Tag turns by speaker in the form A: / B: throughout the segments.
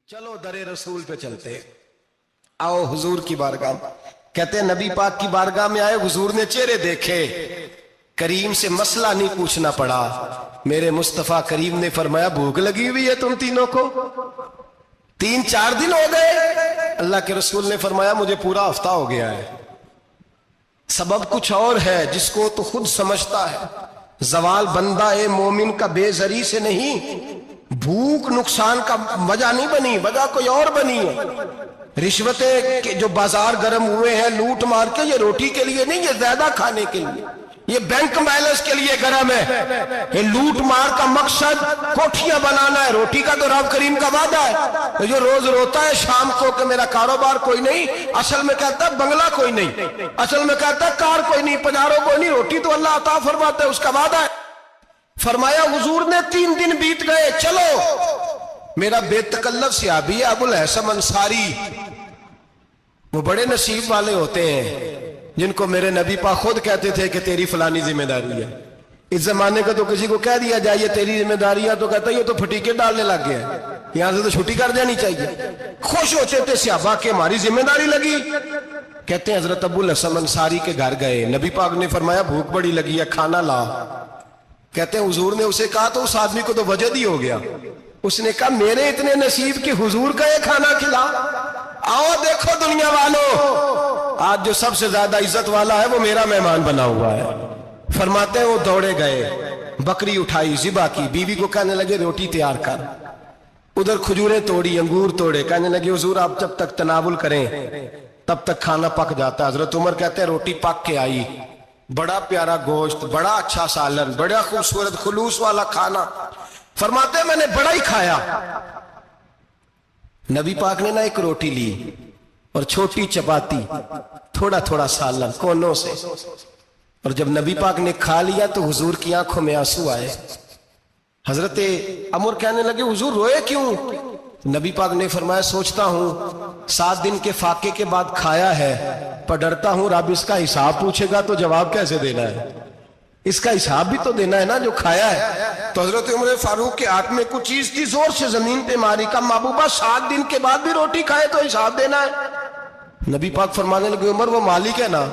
A: चलो दरे रसूल पे चलते, आओ हुजूर की बारगाह। कहते हैं नबी पाक की बारगाह में आए, हुजूर ने चेहरे देखे, करीम से मसला नहीं पूछना पड़ा। मेरे मुस्तफा करीम ने फरमाया भूख लगी हुई है तुम तीनों को, 3-4 दिन हो गए। अल्लाह के रसूल ने फरमाया मुझे पूरा हफ्ता हो गया है। सबब कुछ और है जिसको तो खुद समझता है। जवाल बंदा ए मोमिन का बेजरी से नहीं, भूख नुकसान का वजह नहीं बनी, वजह कोई और बनी है। रिश्वतें के जो बाजार गर्म हुए हैं लूट मार के, ये रोटी के लिए नहीं, ये ज्यादा खाने के लिए, ये बैंक बैलेंस के लिए गर्म है। ये लूट मार का मकसद कोठियां बनाना है, रोटी का तो रब करीम का वादा है। जो रोज रोता है शाम को कि मेरा कारोबार कोई नहीं, असल में कहता है बंगला कोई नहीं, असल में कहता है कार कोई नहीं, पजारो कोई नहीं, रोटी तो अल्लाह अता फरमाता है, उसका वादा है। फरमाया हुजूर ने 3 दिन बीत गए, चलो। मेरा बेतकल्लफ सहाबी है अबुल हसन अंसारी, वो बड़े नसीब वाले होते हैं जिनको मेरे नबी पाक खुद कहते थे कि तेरी फलानी जिम्मेदारी है। इस जमाने का तो किसी को कह दिया जाए ये तेरी जिम्मेदारी है तो कहता है ये तो फटीके डालने लग गया है, यहां से तो छुट्टी कर जानी चाहिए। खुश होते थे सहाबा के हमारी जिम्मेदारी लगी। कहते हैं हजरत अबुल हसन अंसारी के घर गए, नबी पाक ने फरमाया भूख बड़ी लगी है, खाना ला। कहते हैं हुजूर ने उसे कहा तो उस आदमी को तो वजद ही हो गया। उसने कहा मेरे इतने नसीब कि हुजूर का ये खाना खिला। आओ देखो दुनिया वालों, आज जो सबसे ज्यादा इज्जत वाला है वो मेरा मेहमान बना हुआ है। फरमाते हैं वो दौड़े गए, बकरी उठाई, जिबा की, बीवी को कहने लगे रोटी तैयार कर। उधर खजूरें तोड़ी, अंगूर तोड़े, कहने लगे हुजूर आप जब तक तनावुल करें तब तक खाना पक जाता है। हजरत उमर कहते हैं रोटी पक के आई, बड़ा प्यारा गोश्त, बड़ा अच्छा सालन, बड़ा खूबसूरत खुलूस वाला खाना। फरमाते मैंने बड़ा ही खाया। नबी पाक ने ना एक रोटी ली और छोटी चपाती, थोड़ा थोड़ा सालन कोनों से, और जब नबी पाक ने खा लिया तो हुजूर की आंखों में आंसू आए। हजरत अमर कहने लगे हुजूर रोए क्यों? नबी पाक ने फरमाया सोचता हूं 7 दिन के फाके के बाद खाया है, पर डरता हूं रब इसका हिसाब पूछेगा तो जवाब कैसे देना है, इसका हिसाब भी तो देना है ना जो खाया है। तो हजरत उमर फारूक के हाथ में कुछ चीज थी, जोर से जमीन पे मारी, का महबूबा 7 दिन के बाद भी रोटी खाए तो हिसाब देना है। नबी पाक फरमाने लगे उमर वो मालिक है ना,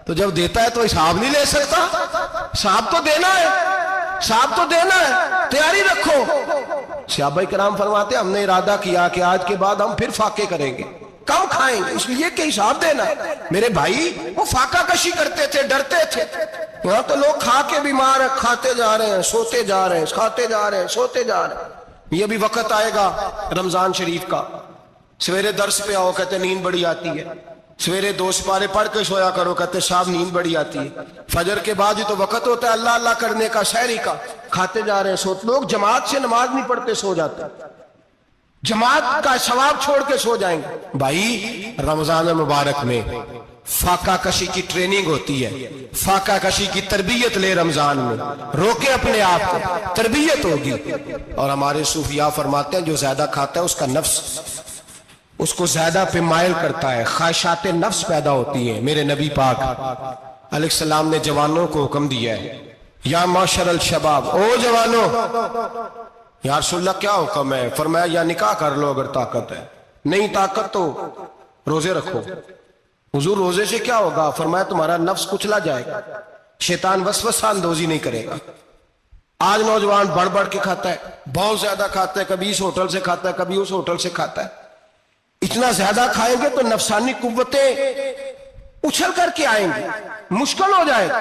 A: तो जब देता है तो हिसाब नहीं ले सकता, हिसाब तो देना है, हिसाब तो देना है, तैयारी रखो। सहाबा किराम फरमाते हमने इरादा किया कि आज के बाद हम फिर फाके करेंगे, कम खाएंगे, इसलिए कि हिसाब देना है। मेरे भाई वो फाका कशी करते थे, डरते थे। यहाँ तो लोग खा के बीमार है, खाते जा रहे हैं, सोते जा रहे हैं, खाते जा रहे हैं, सोते जा रहे हैं। ये भी वक्त आएगा रमजान शरीफ का, सवेरे दर्स पे आओ कहते नींद बड़ी आती है, सवेरे 2 सिपारे पढ़ के सोया करो कहते साहब नींद बड़ी आती है। फजर के बाद ही तो वक्त होता है अल्लाह अल्लाह करने का, सहरी का, खाते जा रहे हैं, सोते। लोग जमात से नमाज नहीं पढ़ते सो जाते, जमात का सवाब छोड़ के सो जाएंगे। भाई रमजान मुबारक में फाका कशी की ट्रेनिंग होती है, फाका कशी की तरबियत ले, रमजान में रोके अपने आप को, तरबियत होगी। और हमारे सूफिया फरमाते हैं जो ज्यादा खाता है उसका नफ्स उसको ज्यादा पे माइल करता है, ख्वाहिशात नफ्स पैदा होती है। मेरे नबी पाक अलैहिस्सलाम ने जवानों को हुक्म दिया है या माशरल शबाब, ओ जवानों, या रसूलल्लाह क्या हुक्म है? फरमाया या निकाह कर लो अगर ताकत है, नहीं ताकत तो रोजे रखो। हुजूर रोजे से क्या होगा? फरमाया तुम्हारा नफ्स कुचला जाएगा, शैतान वसवसा अंदोजी नहीं करेगा। आज नौजवान बढ़ बढ़ के खाता है, बहुत ज्यादा खाता है, कभी इस होटल से खाता है, कभी उस होटल से खाता है। इतना ज्यादा खाएंगे तो नफसानी कुव्वतें उछल करके आएंगी, मुश्किल हो जाएगा।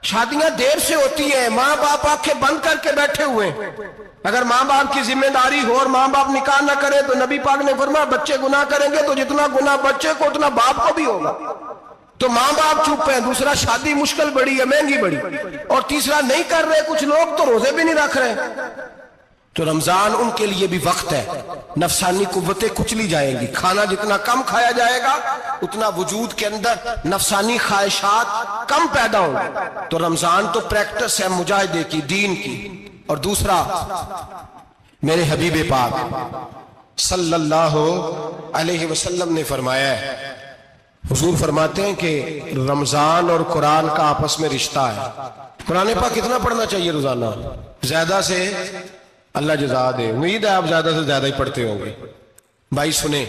A: शादियां देर से होती है, माँ बाप आंखें बंद करके बैठे हुए हैं। अगर माँ बाप की जिम्मेदारी हो और माँ बाप निकाह ना करे तो नबी पाक ने फरमाया बच्चे गुनाह करेंगे तो जितना गुनाह बच्चे को उतना बाप को भी होगा। तो माँ बाप चुप है, दूसरा शादी मुश्किल बड़ी है, महंगी बड़ी, और तीसरा नहीं कर रहे कुछ लोग तो रोजे भी नहीं रख रहे। तो रमजान उनके लिए भी वक्त है, नफसानी कुव्वतें कुचली जाएंगी। खाना जितना कम खाया जाएगा उतना वजूद के अंदर नफसानी ख्वाहिशात कम पैदा होंगे। तो रमजान तो प्रैक्टिस है मुजाहिदे की, दीन की। और दूसरा मेरे हबीब पाक सल्लल्लाहु अलैहि वसल्लम ने फरमाया है, हुजूर फरमाते हैं कि रमजान और कुरान का आपस में रिश्ता है। कुरान पाक कितना पढ़ना चाहिए रोजाना? ज्यादा से अल्लाह जज़ा दे। उम्मीद है आप ज्यादा से ज्यादा ही पढ़ते होंगे। भाई सुने,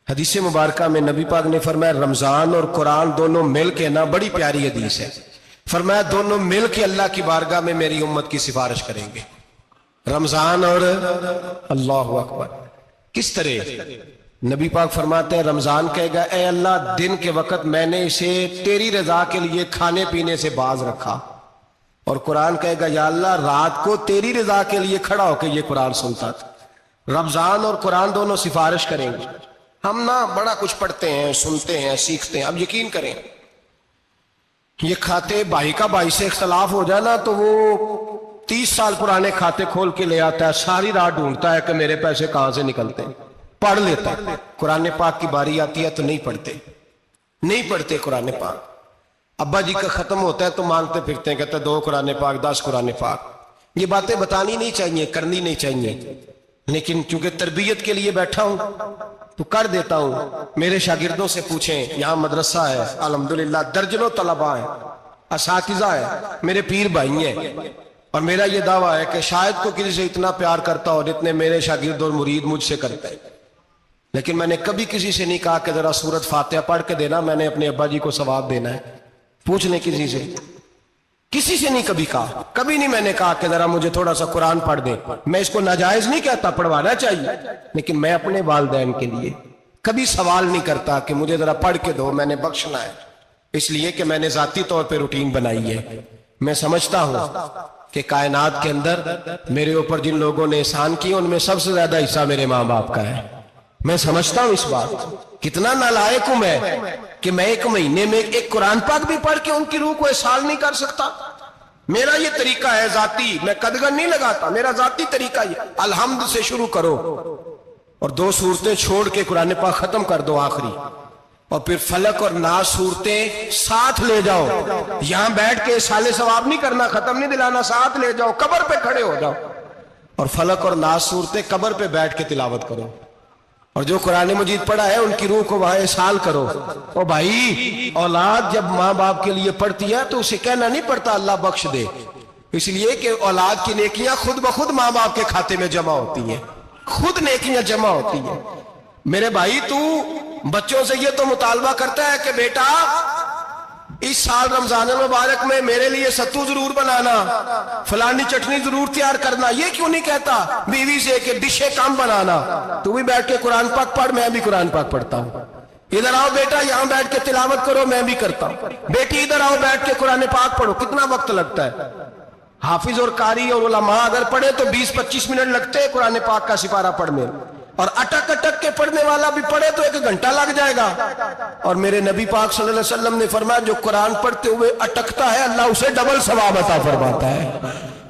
A: हदीस मुबारका में नबी पाक ने फरमाया रमजान और कुरान दोनों मिल के ना, बड़ी प्यारी हदीस है, फरमाया दोनों मिल के अल्लाह की बारगाह में मेरी उम्मत की सिफारिश करेंगे। रमजान और अल्लाह अकबर। किस तरह? नबी पाक फरमाते हैं रमजान कहेगा ए अल्लाह दिन के वक्त मैंने इसे तेरी रजा के लिए खाने पीने से बाज रखा, और कुरान कहेगा या अल्लाह रात को तेरी रजा के लिए खड़ा होकर ये कुरान सुनता था। रमजान और कुरान दोनों सिफारिश करेंगे। हम ना बड़ा कुछ पढ़ते हैं, सुनते हैं, सीखते हैं। अब यकीन करें, ये खाते भाई का भाई से इख्तलाफ हो जाए ना तो वो 30 साल पुराने खाते खोल के ले आता है, सारी रात ढूंढता है कि मेरे पैसे कहां से निकलते हैं, पढ़ लेता है। कुरान पाक की बारी आती है तो नहीं पढ़ते कुरान पाक। अब्बा जी का खत्म होता है तो मांगते फिरते हैं, कहते 2 कुरान पाक, 10 कुरान पाक। ये बातें बतानी नहीं चाहिए, करनी नहीं चाहिए, लेकिन चूंकि तरबियत के लिए बैठा हूं तो कर देता हूं। मेरे शागिर्दों से पूछें, यहां मदरसा है अल्हम्दुलिल्लाह, दर्जनों तलबा है, असातिज़ा है, मेरे पीर भाई हैं, और मेरा ये दावा है कि शायद को किसी से इतना प्यार करता हो जितने मेरे शागिर्द और मुरीद मुझसे करते हैं। लेकिन मैंने कभी किसी से नहीं कहा कि जरा सूरत फातिहा पढ़ के देना, मैंने अपने अब्बा जी को सवाब देना है। पूछ लें किसी से नहीं कभी कहा, कभी नहीं मैंने कहा कि जरा मुझे थोड़ा सा कुरान पढ़ दे। मैं इसको नाजायज नहीं कहता, पढ़वाना चाहिए, लेकिन मैं अपने वालिदैन के लिए कभी सवाल नहीं करता कि मुझे जरा पढ़ के दो, मैंने बख्शना है, इसलिए कि मैंने जाती तौर पे रूटीन बनाई है। मैं समझता हूं कि कायनात के अंदर मेरे ऊपर जिन लोगों ने एहसान किए उनमें सबसे ज्यादा हिस्सा मेरे माँ बाप का है। मैं समझता हूं इस बात। कितना नालायक हूं मैं कि मैं 1 महीने में एक कुरान पाक भी पढ़ के उनकी रूह को एहसास नहीं कर सकता। मेरा ये तरीका है जाती, मैं कदगन नहीं लगाता, मेरा जाती तरीका ये, अलहम्द से शुरू करो और 2 सूरतें छोड़ के कुरान पाक खत्म कर दो आखिरी, और फिर फलक और नास सूरतें साथ ले जाओ। यहां बैठ के साले सवाब नहीं करना, खत्म नहीं दिलाना, साथ ले जाओ, कब्र पे खड़े हो जाओ और फलक और नास सूरतें कब्र पे बैठ के तिलावत करो, और जो कुरान मजीद पढ़ा है उनकी रूह को वहां इसाल करो। ओ भाई, औलाद जब माँ बाप के लिए पढ़ती है तो उसे कहना नहीं पड़ता अल्लाह बख्श दे, इसलिए कि औलाद की नेकियां खुद ब खुद माँ बाप के खाते में जमा होती हैं, खुद नेकियां जमा होती हैं। मेरे भाई, तू बच्चों से ये तो मुतालबा करता है कि बेटा इस साल रमजान मुबारक में मेरे लिए सत्तू जरूर बनाना, फलानी चटनी जरूर तैयार करना, ये क्यों नहीं कहता बीवी से कि डिशे कम बनाना? तू भी बैठ के कुरान पाक पढ़, मैं भी कुरान पाक पढ़ता हूँ। इधर आओ बेटा, यहाँ बैठ के तिलावत करो, मैं भी करता हूँ। बेटी इधर आओ, बैठ के कुरान पाक पढ़ो। कितना वक्त लगता है? हाफिज और कारी और उलमा अगर पढ़े तो 20-25 मिनट लगते हैं कुरान पाक का सिपारा पढ़ने, और अटक अटक के पढ़ने वाला भी पढ़े तो 1 घंटा लग जाएगा। और मेरे नबी पाक सल्लल्लाहु अलैहि वसल्लम ने फरमाया जो कुरान पढ़ते हुए अटकता है अल्लाह उसे डबल सवाब अता फरमाता है।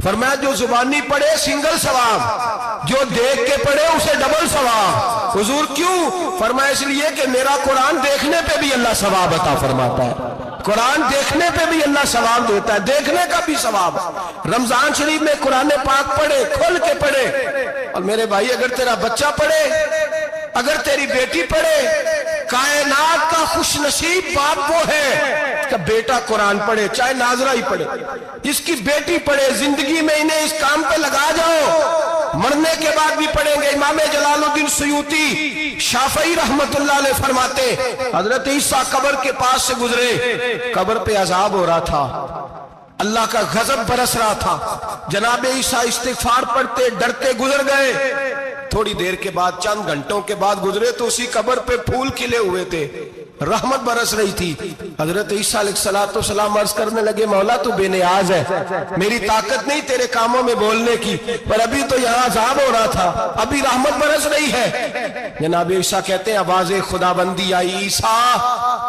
A: फरमाया जो जुबानी पढ़े सिंगल सवाब, जो देख के पढ़े उसे डबल सवाब। हुजूर क्यों? फरमाया इसलिए कि मेरा कुरान देखने पे भी अल्लाह सवाब अता फरमाता है, कुरान देखने पे भी अल्लाह सवाब देता है, देखने का भी सवाब। रमजान शरीफ में कुरान पाक पढ़े, खोल के पढ़े। और मेरे भाई, अगर तेरा बच्चा पढ़े, अगर तेरी बेटी पढ़े, कायनात का खुशनसीब बाप वो है कि बेटा कुरान पढ़े, चाहे नाजरा ही पढ़े, जिसकी बेटी पढ़े। जिंदगी में इन्हें इस काम पे लगा जाओ, मरने के बाद भी पढ़ेंगे। इमाम जलालुद्दीन सुयूती शाफई रहमतुल्लाह अलैह फरमाते, हजरत ईसा कब्र के पास से गुजरे, कब्र पे अजाब हो रहा था, अल्लाह का गजब बरस रहा था। जनाब ईसा इस्तिगफार पढ़ते डरते गुजर गए। थोड़ी देर के बाद, चंद घंटों के बाद गुजरे तो उसी कब्र पे फूल खिले हुए थे, रहमत बरस रही थी। हजरत ईसा अलैहिस्सलाम अर्ज करने लगे, मौला तू बेनियाज है, मेरी ताकत नहीं तेरे कामों में बोलने की, पर अभी तो यहाँ अजाब हो रहा था, अभी रहमत बरस रही है। जनाब ईसा कहते हैं आवाज़े खुदाबंदी आई, ईसा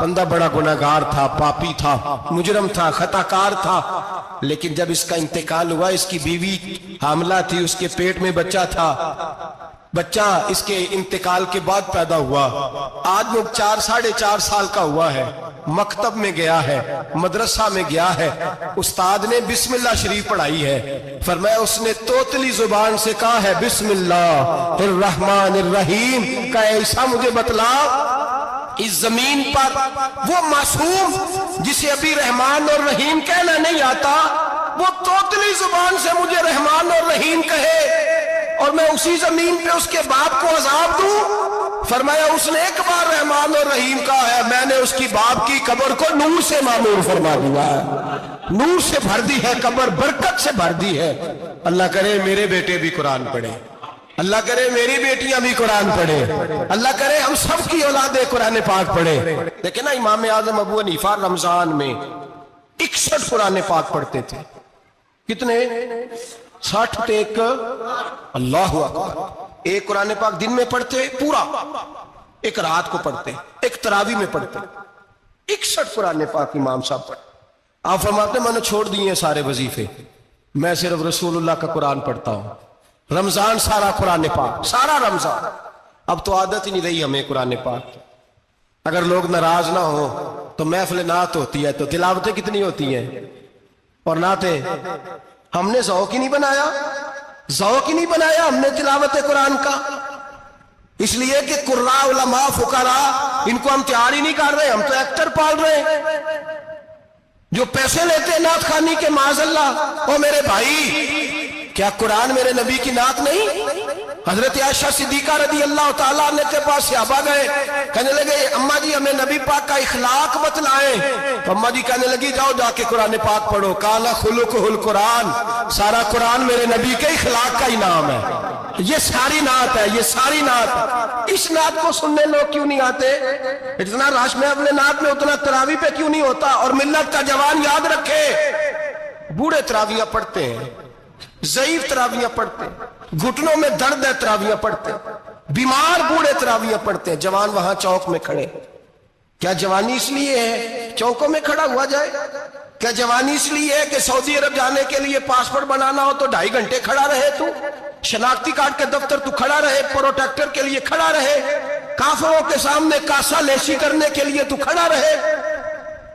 A: बंदा बड़ा गुनाहगार था, पापी था, मुजरम था, खताकार था, लेकिन जब इसका इंतकाल हुआ, इसकी बीवी हामला थी, उसके पेट में बच्चा था, बच्चा इसके इंतकाल के बाद पैदा हुआ। आज वो 4-4.5 साल का हुआ है, मकतब में गया है, मदरसा में गया है, उस्ताद ने बिस्मिल्लाह शरीफ पढ़ाई है। फरमाया उसने तोतली जुबान से कहा है बिस्मिल्लाहिर्रहमानिर्रहीम का, ऐसा मुझे बतला इस जमीन पर वो मासूम जिसे अभी रहमान और रहीम कहना नहीं आता, वो तोतली जुबान से मुझे रहमान और रहीम कहे और मैं उसी जमीन पे उसके बाप को अजाब दूं। فرمایا اس نے ایک بار رحمان اور رحیم کہا ہے، میں نے اس کی باپ کی قبر کو نور سے معمور فرما دیا ہے، نور سے بھر دی ہے قبر، برکت سے بھر دی ہے۔ اللہ کرے میرے بیٹے بھی قرآن پڑھے، اللہ کرے میری بیٹیاں بھی قرآن پڑھے، اللہ کرے ہم سب کی اولادیں قرآن پاک پڑھے۔ لیکن نا امام اعظم ابو حنیفہ رمضان میں 61 قرآن پاک پڑھتے تھے۔ کتنے؟ 60 ایک، اللہ اکبر۔ ایک قرآن پاک دن میں پڑھتے پورا، ایک رات کو پڑھتے، ایک تراویح میں پڑھتے۔ 61 قرآن پاک امام صاحب پڑھتے۔ آپ فرماتے میں نے چھوڑ دیے ہیں سارے وظیفے، میں صرف رسول اللہ کا قرآن پڑھتا ہوں۔ رمضان سارا قرآن پاک، سارا رمضان۔ اب تو عادت ہی نہیں رہی ہمیں قرآن پاک۔ اگر لوگ ناراض نہ ہو تو محفل نعت ہوتی ہے تو تلاوتیں کتنی ہوتی ہیں، اور نعتیں ہم نے ذوق ہی نہیں بنایا، ذوق ہی نہیں بنایا ہم نے تلاوت قرآن کا۔ اس لیے کہ قراء علماء فقراء ان کو ہم تیار ہی نہیں کر رہے، ہم تو ایکٹر پال رہے ہیں جو پیسے لیتے ہیں نعت خوانی کے، معاذ اللہ۔ او میرے بھائی، کیا قرآن میرے نبی کی نعت نہیں؟ حضرت عائشہ صدیقہ رضی اللہ تعالیٰ عنہ کے پاس صحابہ گئے، کہنے لگے اماں جی ہمیں نبی پاک کا اخلاق بتلائیں۔ تو اماں جی کہنے لگی جاؤ جا کے قرآن پاک پڑھو، قال خلقہ القرآن، سارا قرآن میرے نبی کے اخلاق کا انعام ہے۔ یہ ساری نعت ہے، یہ ساری نعت۔ اس نعت کو سننے لوگ کیوں نہیں آتے؟ اتنا رش میں اپنے نعت میں اتنا تراویح پہ کیوں نہیں ہوتا؟ اور ملت کا جوان یاد رکھے، بوڑھے تراویح پڑھتے ہیں، ضعیف تراویح پڑھتے ہیں، گھٹنوں میں درد ہے تراویح پڑھتے ہیں، بیمار بوڑھے تراویح پڑھتے ہیں، جوان وہاں چوک میں کھڑے۔ کیا جوانی اس لیے ہے چوکوں میں کھڑا ہوا جائے؟ کیا جوانی اس لیے ہے کہ سعودی عرب جانے کے لیے پاسپورٹ بنانا ہو تو 2.5 گھنٹے کھڑا رہے؟ تو شناختی کارڈ کے دفتر تو کھڑا رہے، پروٹیکٹر کے لیے کھڑا رہے، کافروں کے سامنے کاسا لیسی کرنے کے لیے تو کھڑا رہے،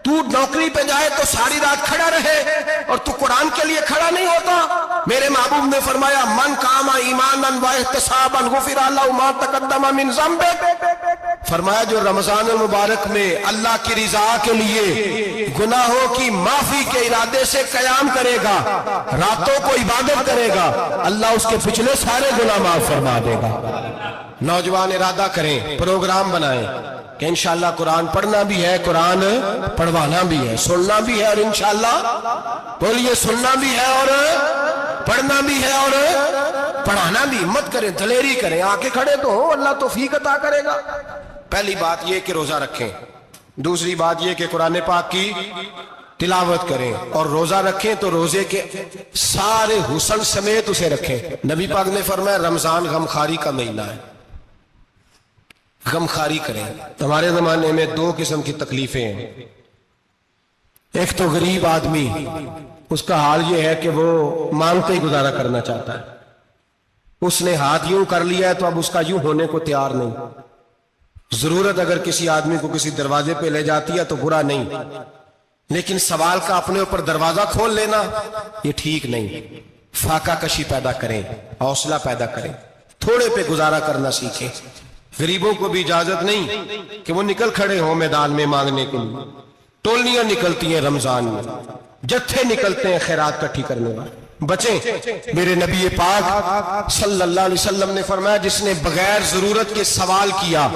A: تو نوکری پہ جائے تو ساری رات کھڑا رہے، اور تو قرآن کے لیے کھڑا نہیں ہوتا؟ میرے محبوب نے فرمایا من قام ایمانا و احتسابا غفر له ما تقدم من ذنبه۔ فرمایا جو رمضان المبارک میں اللہ کی رضا کے لیے گناہوں کی معافی کے ارادے سے قیام کرے گا، راتوں کو عبادت کرے گا، اللہ اس کے پچھلے سارے گناہ معاف فرما دے گا۔ نوجوان ارادہ کریں، پروگرام بنائیں کہ انشاءاللہ قرآن پڑھنا بھی ہے، قرآن پڑھوانا بھی ہے، سننا بھی ہے، اور انشاءاللہ بولیے سننا بھی ہے اور پڑھنا بھی ہے اور پڑھانا بھی۔ ہمت کریں، دلیری کریں، آکے کھڑے تو ہو، اللہ توفیق عطا کرے گا۔ پہلی بات یہ کہ روزہ رکھیں، دوسری بات یہ کہ قرآن پاک کی تلاوت کریں، اور روزہ رکھیں تو روزے کے سارے حسن سمیت اسے رکھیں۔ نبی پاک نے فرمایا رمضان غمخاری کا مہینہ ہے، غمخاری کریں۔ ہمارے زمانے میں 2 قسم کی تکلیفیں ہیں۔ ایک تو غریب آدمی، اس کا حال یہ ہے کہ وہ مانگتے ہی گزارا کرنا چاہتا ہے، اس نے ہاتھ یوں کر لیا ہے تو اب اس کا یوں ہونے کو تیار نہیں۔ ضرورت اگر کسی آدمی کو کسی دروازے پہ لے جاتی ہے تو برا نہیں، لیکن سوال کا اپنے اوپر دروازہ کھول لینا یہ ٹھیک نہیں۔ فاقہ کشی پیدا کریں، حوصلہ پیدا کریں، تھوڑے پہ گزارا کرنا سیکھیں۔ غریبوں کو بھی اجازت نہیں کہ وہ نکل کھڑے ہوں میدان میں مانگنے کے لیے۔ ٹولیاں نکلتی ہیں رمضان میں، جتھے نکلتے ہیں خیرات کٹھی کرنے والے۔ بچیں، میرے نبی پاک صلی اللہ علیہ وسلم نے فرمایا جس نے بغیر ضرورت کے سوال کیا،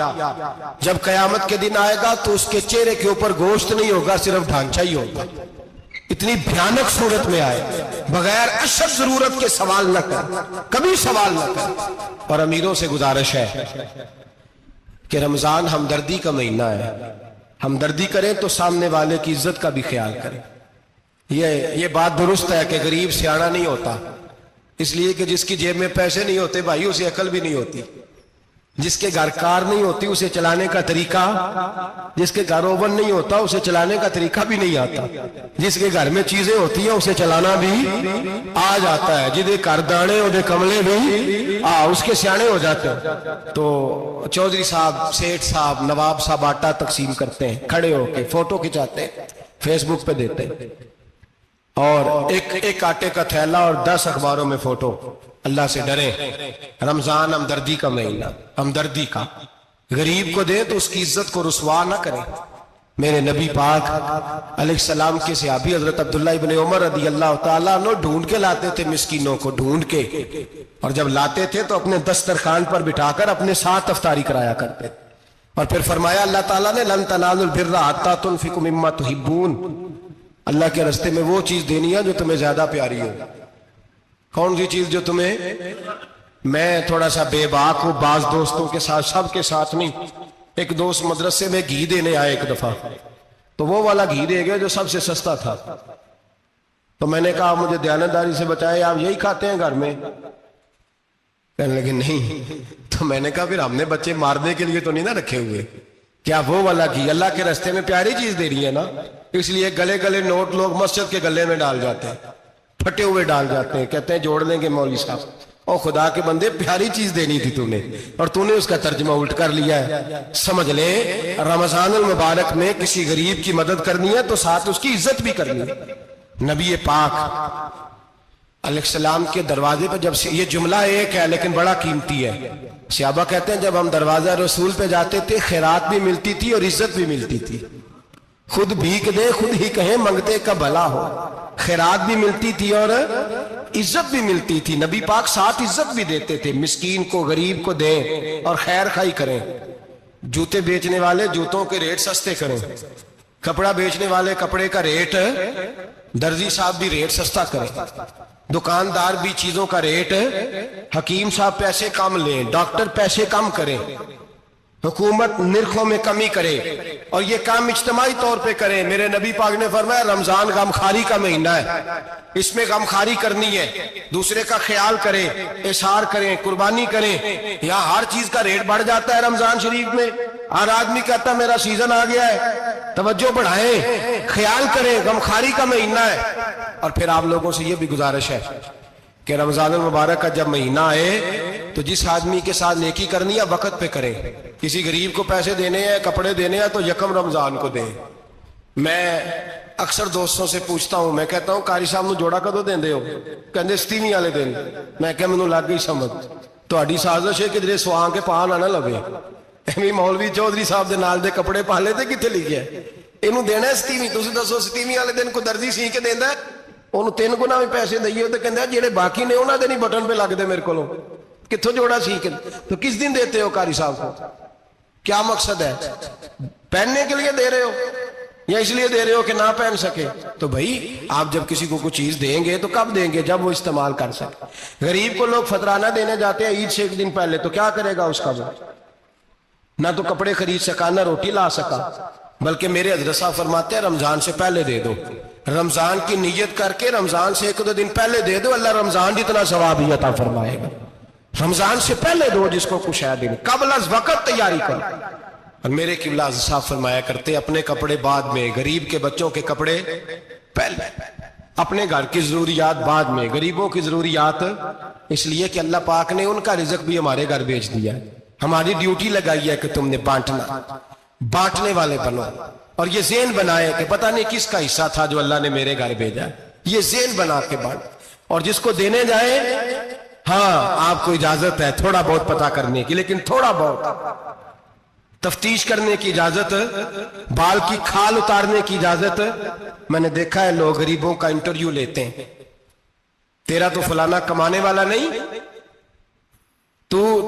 A: جب قیامت کے دن آئے گا تو اس کے چہرے کے اوپر گوشت نہیں ہوگا، صرف ڈھانچہ ہی ہوگا۔ اتنی بھیانک صورت میں آئے، بغیر اشد ضرورت کے سوال نہ کر، کبھی سوال نہ کر۔ اور امیروں سے گزارش ہے کہ رمضان ہمدردی کا مہینہ ہے، ہمدردی کریں تو سامنے والے کی عزت کا بھی خیال کریں۔ یہ بات درست ہے کہ غریب سیاڑا نہیں ہوتا، اس لیے کہ جس کی جیب میں پیسے نہیں ہوتے بھائی اسے عقل بھی نہیں ہوتی، جس کے گھر کار نہیں ہوتی اسے چلانے کا طریقہ، جس کے گھر اوون نہیں ہوتا اسے چلانے کا طریقہ بھی نہیں آتا، جس کے گھر میں چیزیں ہوتی ہیں اسے چلانا بھی آ جاتا ہے، جدے گھر دانے اودے کملے بھی اس کے سیانے ہو جاتے ہیں۔ تو چودھری صاحب، سیٹھ صاحب، نواب صاحب آٹا تقسیم کرتے ہیں، کھڑے ہو کے فوٹو کھچاتے ہیں، فیس بک پہ دیتے ہیں، اور ایک آٹے کا تھیلا اور 10 اخباروں میں فوٹو۔ اللہ سے ڈریں، رمضان ہمدردی کا مہینہ، ہمدردی کا۔ غریب کو دیں تو اس کی عزت کو رسوا نہ کریں، میرے نبی پاک علیہ السلام کے صحابی حضرت عبداللہ ابن عمر رضی اللہ تعالیٰ عنہ ڈھونڈ کے لاتے تھے مسکینوں کو، ڈھونڈ کے، اور جب لاتے تھے تو اپنے دسترخوان پر بٹھا کر اپنے ساتھ افطاری کرایا کرتے، اور پھر فرمایا اللہ تعالیٰ نے لن تنالوا البر حتی تنفقوا مما تحبون، اللہ کے راستے میں وہ چیز دینی ہے جو تمہیں زیادہ پیاری ہو۔ کون سی چیز جو تمہیں؟ میں تھوڑا سا بے باک ہوں، بعض دوستوں کے ساتھ، سب کے ساتھ نہیں۔ ایک دوست مدرسے میں گھی دینے آئے ایک دفعہ، تو وہ والا گھی دے گئے جو سب سے سستا تھا، تو میں نے کہا مجھے دیانتداری سے بچائے، آپ یہی کھاتے ہیں گھر میں؟ کہنے لگے نہیں۔ تو میں نے کہا پھر ہم نے بچے مارنے کے لیے تو نہیں نہ رکھے ہوئے، کیا وہ والا گھی اللہ کے راستے میں پیاری چیز دے رہی ہے نا، اس لیے گلے گلے نوٹ لوگ مسجد کے گلے میں ڈال جاتے ہیں، پھٹے ہوئے ڈال جاتے ہیں، کہتے ہیں جوڑ لیں گے مولوی صاحب۔ اور خدا کے بندے پیاری چیز دینی تھی تو نے، اور تو نے اس کا ترجمہ الٹ کر لیا ہے۔ سمجھ لیں رمضان المبارک میں کسی غریب کی مدد کرنی ہے تو ساتھ اس کی عزت بھی کرنی ہے۔ نبی پاک علیہ السلام کے دروازے پہ جب سے، یہ جملہ ایک ہے لیکن بڑا قیمتی ہے، صحابہ کہتے ہیں جب ہم دروازہ رسول پہ جاتے تھے خیرات بھی ملتی تھی اور عزت بھی ملتی تھی۔ خود بھیک دے خود ہی کہیں منگتے کا بھلا ہو، خیرات بھی ملتی تھی اور عزت بھی ملتی تھی۔ نبی پاک ساتھ عزت بھی دیتے تھے، مسکین کو غریب کو دیں اور خیر خائی کریں، جوتے بیچنے والے جوتوں کے ریٹ سستے کریں، کپڑا بیچنے والے کپڑے کا ریٹ، درزی صاحب بھی ریٹ سستا کریں، دکاندار بھی چیزوں کا ریٹ، حکیم صاحب پیسے کم لیں، ڈاکٹر پیسے کم کریں، حکومت نرخوں میں کمی کرے، اور یہ کام اجتماعی طور پہ کریں۔ میرے نبی پاک نے فرمایا رمضان غمخواری کا مہینہ ہے، اس میں غمخواری کرنی ہے، دوسرے کا خیال کریں، احسار کریں، قربانی کریں۔ یہاں ہر چیز کا ریٹ بڑھ جاتا ہے رمضان شریف میں، ہر آدمی کہتا ہے میرا سیزن آ گیا ہے، توجہ بڑھائیں، خیال کریں، غمخواری کا مہینہ ہے۔ اور پھر آپ لوگوں سے یہ بھی گزارش ہے کہ رمضان المبارک کا جب مہینہ آئے تو جس آدمی کے ساتھ نیکی کرنی ہے وقت پہ کریں، کسی غریب کو پیسے دینے ہیں، کپڑے دینے ہیں تو یکم رمضان کو دیں۔ میں اکثر دوستوں سے پوچھتا ہوں، میں کہتا ہوں قاری صاحب نو جوڑا کدو دیندے ہو؟ کہندے ستیویں والے دن۔ میں کہ مینوں لگ گئی سمجھ، تہاڈی سازش ہے کدھرے سواں کے پا نہ لگے، ایویں مولوی چودھری صاحب دے نال دے کپڑے پا لے تے کتنے لکھیا ہے اینوں دینا ہے ستیویں؟ تسی دسو ستیویں والے دن کو درزی سی کے دیندا ہے، انہوں 3 گنا بھی پیسے دئیے تو کہندے جڑے باقی نے انہاں دے نہیں بٹن پہ لگ دے میرے کولوں، کتھوں جوڑا سی کے؟ تو کس دن دیتے ہو قاری صاحب کو؟ کیا مقصد ہے؟ پہننے کے لیے دے رہے ہو یا اس لیے دے رہے ہو کہ نہ پہن سکے؟ تو بھائی آپ جب کسی کو کوئی چیز دیں گے تو کب دیں گے؟ جب وہ استعمال کر سکے۔ غریب کو لوگ فطرانہ دینے جاتے ہیں عید سے 1 دن پہلے، تو کیا کرے گا اس کا؟ وہ نہ تو کپڑے خرید سکا نہ روٹی لا سکا، بلکہ میرے حضرت صاحب فرماتے ہیں رمضان سے پہلے دے دو، رمضان کی نیت کر کے رمضان سے 1-2 دن پہلے دے دو، اللہ رمضان جتنا ثواب ہی عطا فرمائے گا۔ رمضان سے پہلے دو جس کو کچھ ہے دن، قبل از وقت تیاری کرو۔ اور میرے قبلہ صاحب فرمایا کرتے اپنے کپڑے بعد میں، غریب کے بچوں کے کپڑے پہلے، اپنے گھر کی ضروریات بعد میں، غریبوں کی ضروریات، اس لیے کہ اللہ پاک نے ان کا رزق بھی ہمارے گھر بھیج دیا ہے، ہماری ڈیوٹی لگائی ہے کہ تم نے بانٹنا، بانٹنے والے بنو، اور یہ ذہن بنائے کہ پتہ نہیں کس کا حصہ تھا جو اللہ نے میرے گھر بھیجا، یہ ذہن بنا کے بانٹ، اور جس کو دینے جائیں ہاں آپ کو اجازت ہے تھوڑا بہت پتہ کرنے کی، لیکن تھوڑا بہت تفتیش کرنے کی اجازت، بال کی کھال اتارنے کی اجازت۔ میں نے دیکھا ہے لوگ غریبوں کا انٹرویو لیتے ہیں، تیرا تو فلانا کمانے والا نہیں،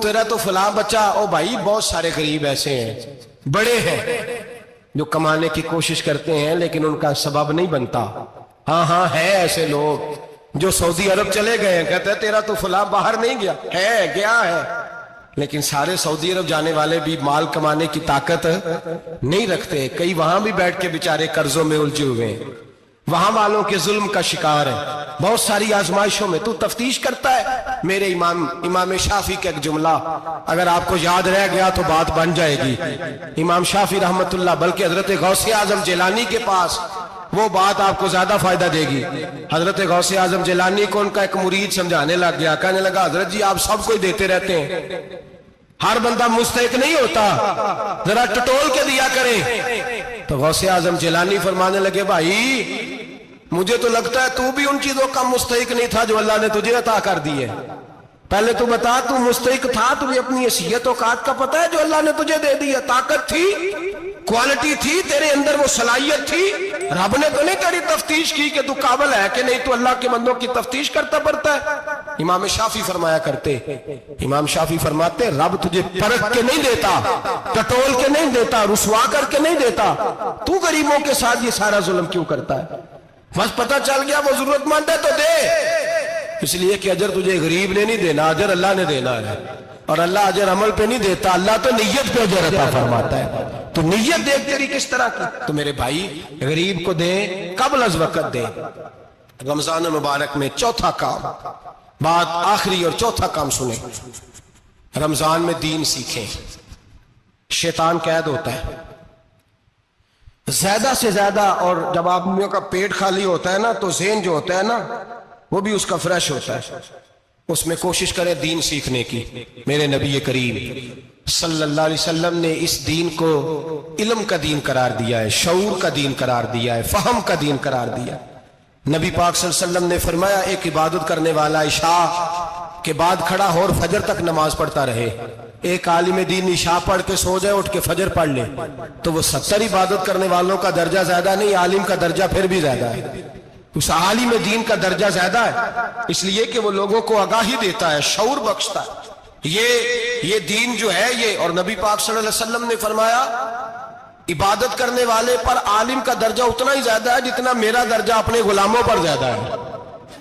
A: تیرا تو فلاں بچہ، او بھائی بہت سارے غریب ایسے ہیں، بڑے ہیں جو کمانے کی کوشش کرتے ہیں لیکن ان کا سبب نہیں بنتا۔ ہاں ہے ایسے لوگ جو سعودی عرب چلے گئے ہیں، کہتے ہیں تیرا تو فلاں باہر نہیں گیا، ہے گیا ہے، لیکن سارے سعودی عرب جانے والے بھی مال کمانے کی طاقت نہیں رکھتے، کئی وہاں بھی بیٹھ کے بیچارے قرضوں میں الجھے ہوئے ہیں، وہاں والوں کے ظلم کا شکار ہے، بہت ساری آزمائشوں میں تو تفتیش کرتا ہے۔ میرے امام شافعی کا ایک جملہ اگر آپ کو یاد رہ گیا تو بات بن جائے گی، امام شافعی رحمت اللہ، بلکہ حضرت غوث اعظم جیلانی کے پاس وہ بات آپ کو زیادہ فائدہ دے گی۔ حضرت غوث اعظم جیلانی کو ان کا ایک مرید سمجھانے لگ گیا، کہنے لگا حضرت جی آپ سب کو ہی دیتے رہتے ہیں، ہر بندہ مستحق نہیں ہوتا، ذرا ٹٹول کے دیا کریں۔ تو غوث اعظم جیلانی فرمانے لگے بھائی مجھے تو لگتا ہے تو بھی ان چیزوں کا مستحق نہیں تھا جو اللہ نے تجھے عطا کر دی ہے، پہلے تو بتا تو مستحق تھا، تجھے اپنی حیثیت اوقات کا پتہ ہے جو اللہ نے تجھے دے دی ہے، طاقت تھی क्वालिटी थी तेरे अंदर, वो सलाहियत थी। रब ने तो नहीं तेरी तफ्तीश की कि तू काबिल है कि नहीं, तू अल्लाह के बंदों की तफ्तीश करता पड़ता है। इमाम शाफी फरमाया करते, इमाम शाफी फरमाते रब तुझे परख के नहीं देता, टटोल के नहीं देता, रुसवा करके नहीं देता, तू गरीबों के साथ ये सारा जुल्म क्यों करता है? बस पता चल गया वो जरूरतमंद है तो दे, इसलिए कि अजर तुझे गरीब ने नहीं देना, अजर अल्लाह ने देना है। और अल्लाह अजर अमल पे नहीं देता, अल्लाह तो नियत पे अजर अता फरमाता है। तो नियत देख तेरी किस तरह की। तो मेरे भाई गरीब को दे, कबल अज वक्त दे। रमजान मुबारक में चौथा काम, बात आखिरी और चौथा काम सुने, रमजान में दीन सीखें। शैतान कैद होता है ज्यादा से ज्यादा, और जब आदमियों का पेट खाली होता है ना तो ज़हन जो होता है ना वो भी उसका फ्रेश होता है। उसमें कोशिश करें दीन सीखने की। मेरे नबी करीम सल्लल्लाहु अलैहि वसल्लम ने इस दीन को इल्म का दीन करार दिया है, शऊर का दीन करार दिया है, फहम का दीन करार दिया। नबी पाक सल्लल्लाहु अलैहि वसल्लम ने फरमाया एक इबादत करने वाला इशा के बाद खड़ा हो और फजर तक नमाज पढ़ता रहे। एक आलिम दीन इशा पढ़ के सो जाए, उठ के फजर पढ़ ले, तो वो 70 इबादत करने वालों का दर्जा ज्यादा नहीं, आलिम का दर्जा फिर भी ज्यादा है। उस आलिम दीन का दर्जा ज्यादा है, इसलिए कि वो लोगों को आगाही देता है, शऊर बख्शता है। ये दीन जो है ये, और नबी पाक सल्लल्लाहु अलैहि वसल्लम ने फरमाया इबादत करने वाले पर आलिम का दर्जा उतना ही ज्यादा है जितना मेरा दर्जा अपने गुलामों पर ज्यादा है।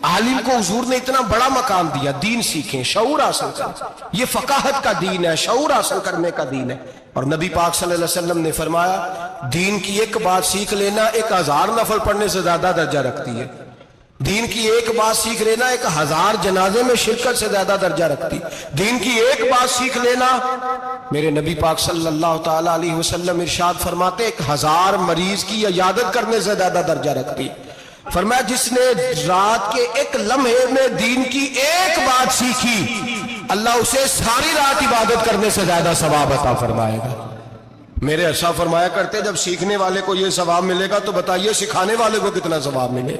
A: आलिम को हुजूर ने इतना बड़ा मकाम दिया। दीन सीखें, शऊर हासिल करें। ये फकाहत का दीन है, शऊर हासिल करने का दीन है। और नबी पाक सल्लल्लाहु अलैहि वसल्लम ने फरमाया दीन की एक बात सीख लेना 1000 नफल पढ़ने से ज्यादा दर्जा रखती है। दीन की एक बात सीख लेना 1000 जनाजे में शिरकत से ज्यादा दर्जा रखती। दीन की एक बात सीख लेना, मेरे नबी पाक सल्लल्लाहु ताला अलैहि वसल्लम इरशाद फरमाते 1000 मरीज की इयादत करने से ज्यादा दर्जा रखती। फरमाया जिसने रात के एक लम्हे में दीन की एक बात सीखी, अल्लाह उसे सारी रात इबादत करने से ज्यादा सवाब अता फरमाएगा। मेरे अर्शा फरमाया करते जब सीखने वाले को यह सवाब मिलेगा तो बताइए सिखाने वाले को कितना सवाब मिले,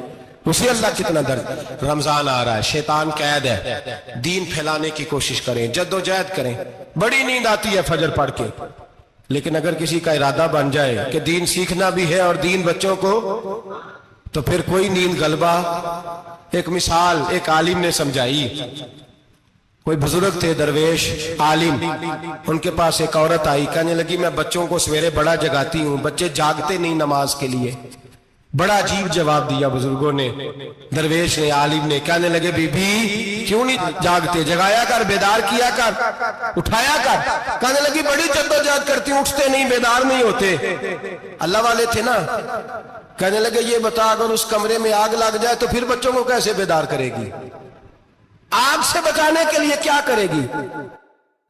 A: उसे अल्लाह कितना दर्द। रमजान आ रहा है, शैतान कैद है, दीन फैलाने की कोशिश करें, जद्दोजहद करें। बड़ी नींद आती है फजर पढ़ के, लेकिन अगर किसी का इरादा बन जाए कि दीन सीखना भी है और दीन बच्चों को, तो फिर कोई नींद गलबा। एक मिसाल एक आलिम ने समझाई। कोई बुजुर्ग थे दरवेश आलिम, उनके पास एक औरत आई, कहने लगी मैं बच्चों को सवेरे बड़ा जगाती हूँ, बच्चे जागते नहीं नमाज के लिए। बड़ा अजीब जवाब दिया बुजुर्गों ने, दरवेश ने, आलिम ने। कहने लगे बीबी क्यों नहीं जागते, जगाया कर, बेदार किया कर, उठाया कर। कहने लगी बड़ी जद्दोजहद करती हूँ, उठते नहीं, बेदार नहीं होते। अल्लाह वाले थे ना। कहने लगे ये बता अगर उस कमरे में आग लग जाए तो फिर बच्चों को कैसे बेदार करेगी? आग से बचाने के लिए क्या करेगी?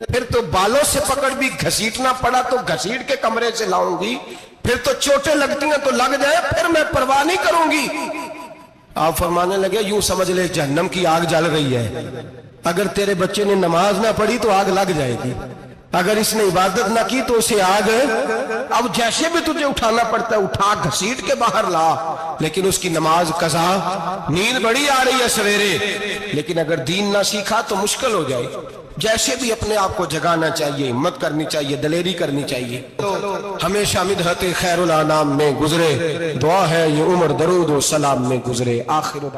A: फिर तो बालों से पकड़ भी घसीटना पड़ा तो घसीट के कमरे से लाऊंगी, फिर तो चोटें लगती हैं तो लग जाए, फिर मैं परवाह नहीं करूंगी। आप फरमाने लगे यूं समझ ले जहन्नम की आग जल रही है, अगर तेरे बच्चे ने नमाज ना पढ़ी तो आग लग जाएगी, अगर इसने इबादत ना की तो उसे आग, अब जैसे भी तुझे उठाना पड़ता है उठा घसीट के बाहर ला, लेकिन उसकी नमाज कज़ा। नींद बड़ी आ रही है सवेरे, लेकिन अगर दीन ना सीखा तो मुश्किल हो जाए। जैसे भी अपने आप को जगाना चाहिए, हिम्मत करनी चाहिए, दलेरी करनी चाहिए। तो हमेशा मिदहत खैरुल अनाम में गुजरे, दुआ है ये उम्र दरूद व सलाम में गुजरे। आखिर